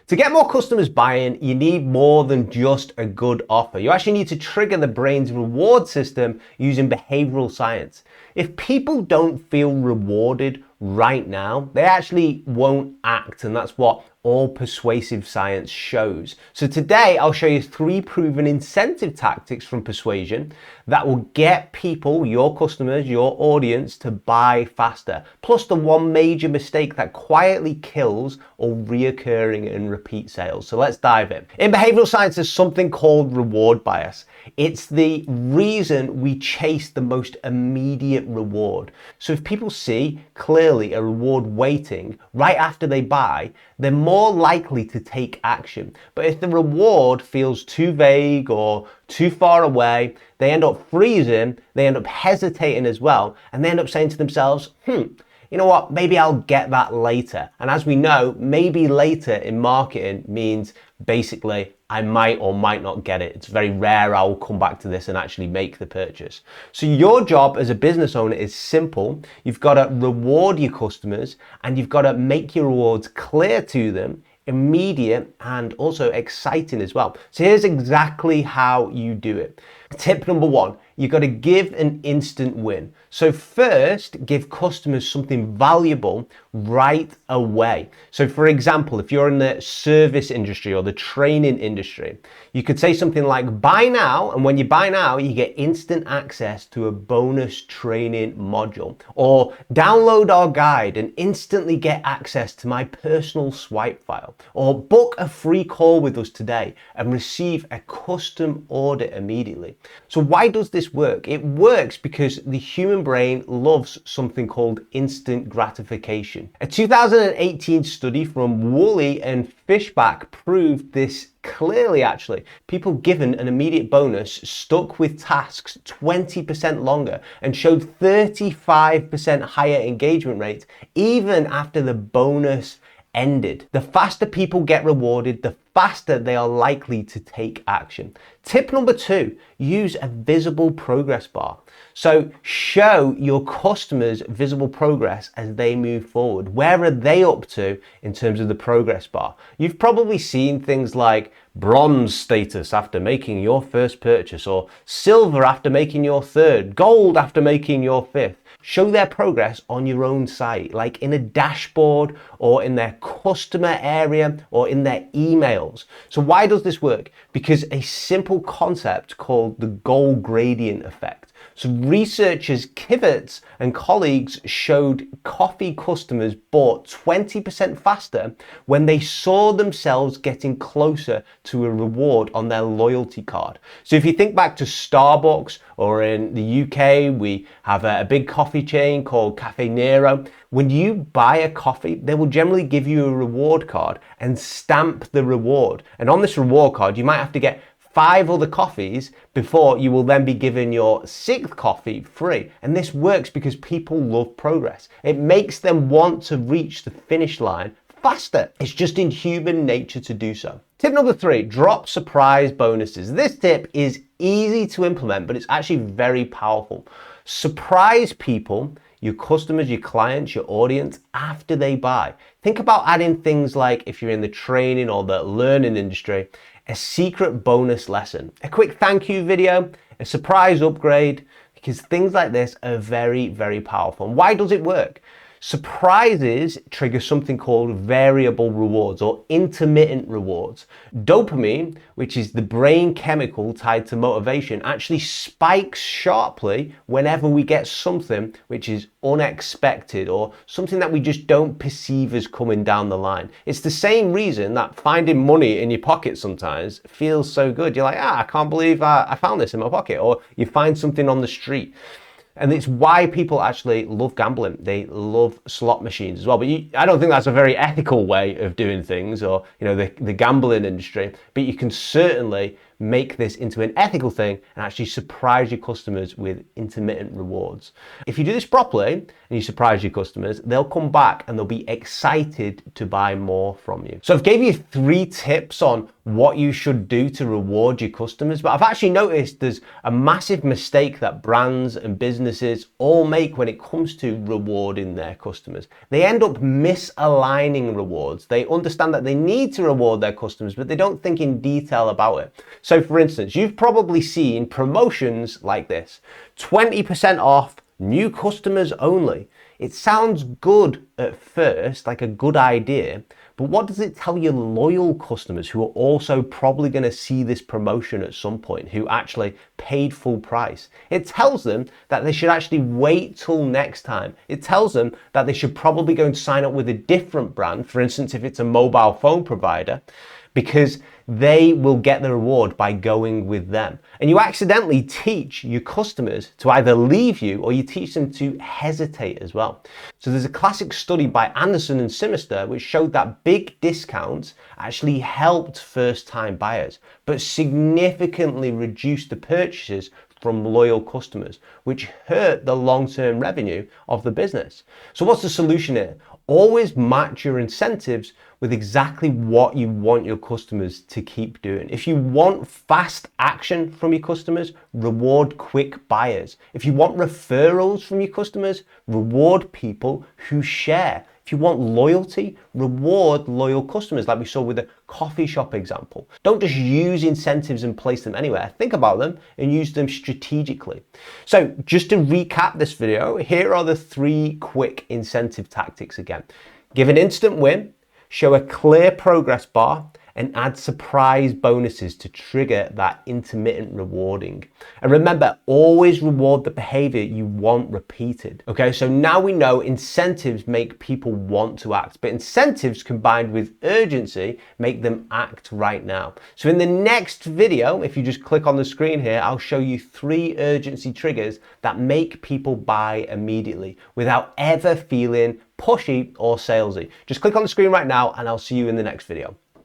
To get more customers buying, you need more than just a good offer. You actually need to trigger the brain's reward system using behavioral science. If people don't feel rewarded right now, they actually won't act, and that's what all persuasive science shows. So today I'll show you 3 proven incentive tactics from Persuasion that will get people, your customers, your audience, to buy faster. Plus the one major mistake that quietly kills all reoccurring and repeat sales. So let's dive in. In behavioral science, there's something called reward bias. It's the reason we chase the most immediate reward. So if people see clearly a reward waiting right after they buy, they're more likely to take action. But if the reward feels too vague or too far away, they end up freezing, they end up hesitating as well, and they end up saying to themselves, you know what, maybe I'll get that later. And as we know, maybe later in marketing means basically I might or might not get it. It's very rare I will come back to this and actually make the purchase. So your job as a business owner is simple. You've got to reward your customers and you've got to make your rewards clear to them, immediate, and also exciting as well. So here's exactly how you do it. Tip number 1, you've got to give an instant win. So first, give customers something valuable right away. So for example, if you're in the service industry or the training industry, you could say something like, buy now, and when you buy now, you get instant access to a bonus training module. Or download our guide and instantly get access to my personal swipe file. Or book a free call with us today and receive a custom audit immediately. So why does this work? It works because the human brain loves something called instant gratification. A 2018 study from Woolley and Fishback proved this clearly actually. People given an immediate bonus stuck with tasks 20% longer and showed 35% higher engagement rates even after the bonus ended. The faster people get rewarded, the faster they are likely to take action. Tip number 2, use a visible progress bar. So show your customers visible progress as they move forward. Where are they up to in terms of the progress bar? You've probably seen things like bronze status after making your first purchase, or silver after making your third, gold after making your fifth. Show their progress on your own site, like in a dashboard or in their customer area or in their emails. So why does this work? Because a simple concept called the goal gradient effect. So researchers Kivitz and colleagues showed coffee customers bought 20% faster when they saw themselves getting closer to a reward on their loyalty card. So if you think back to Starbucks, or in the UK, we have a big coffee chain called Cafe Nero. When you buy a coffee, they will generally give you a reward card and stamp the reward. And on this reward card, you might have to get 5 other coffees before you will then be given your 6th coffee free. And this works because people love progress. It makes them want to reach the finish line faster. It's just in human nature to do so. Tip number 3, drop surprise bonuses. This tip is easy to implement, but it's actually very powerful. Surprise people, your customers, your clients, your audience, after they buy. Think about adding things like, if you're in the training or the learning industry, a secret bonus lesson, a quick thank you video, a surprise upgrade, because things like this are very, very powerful. And why does it work? Surprises trigger something called variable rewards or intermittent rewards. Dopamine, which is the brain chemical tied to motivation, actually spikes sharply whenever we get something which is unexpected or something that we just don't perceive as coming down the line. It's the same reason that finding money in your pocket sometimes feels so good. You're like, I can't believe I found this in my pocket. Or you find something on the street. And it's why people actually love gambling. They love slot machines as well. But I don't think that's a very ethical way of doing things, or the gambling industry. But you can certainly make this into an ethical thing and actually surprise your customers with intermittent rewards. If you do this properly and you surprise your customers, they'll come back and they'll be excited to buy more from you. So I've gave you 3 tips on what you should do to reward your customers, but I've actually noticed there's a massive mistake that brands and businesses all make when it comes to rewarding their customers. They end up misaligning rewards. They understand that they need to reward their customers, but they don't think in detail about it. So for instance, you've probably seen promotions like this: 20% off, new customers only. It sounds good at first, like a good idea, but what does it tell your loyal customers who are also probably going to see this promotion at some point, who actually paid full price? It tells them that they should actually wait till next time. It tells them that they should probably go and sign up with a different brand, for instance, if it's a mobile phone provider, because they will get the reward by going with them. And you accidentally teach your customers to either leave you, or you teach them to hesitate as well. So there's a classic study by Anderson and Simister which showed that big discounts actually helped first-time buyers, but significantly reduced the purchases from loyal customers, which hurt the long-term revenue of the business. So what's the solution here? Always match your incentives with exactly what you want your customers to keep doing. If you want fast action from your customers, reward quick buyers. If you want referrals from your customers, reward people who share. If you want loyalty, reward loyal customers, like we saw with the coffee shop example. Don't just use incentives and place them anywhere. Think about them and use them strategically. So just to recap this video, here are the 3 quick incentive tactics again. Give an instant win, show a clear progress bar, and add surprise bonuses to trigger that intermittent rewarding. And remember, always reward the behavior you want repeated. Okay, so now we know incentives make people want to act, but incentives combined with urgency make them act right now. So in the next video, if you just click on the screen here, I'll show you 3 urgency triggers that make people buy immediately without ever feeling pushy or salesy. Just click on the screen right now and I'll see you in the next video.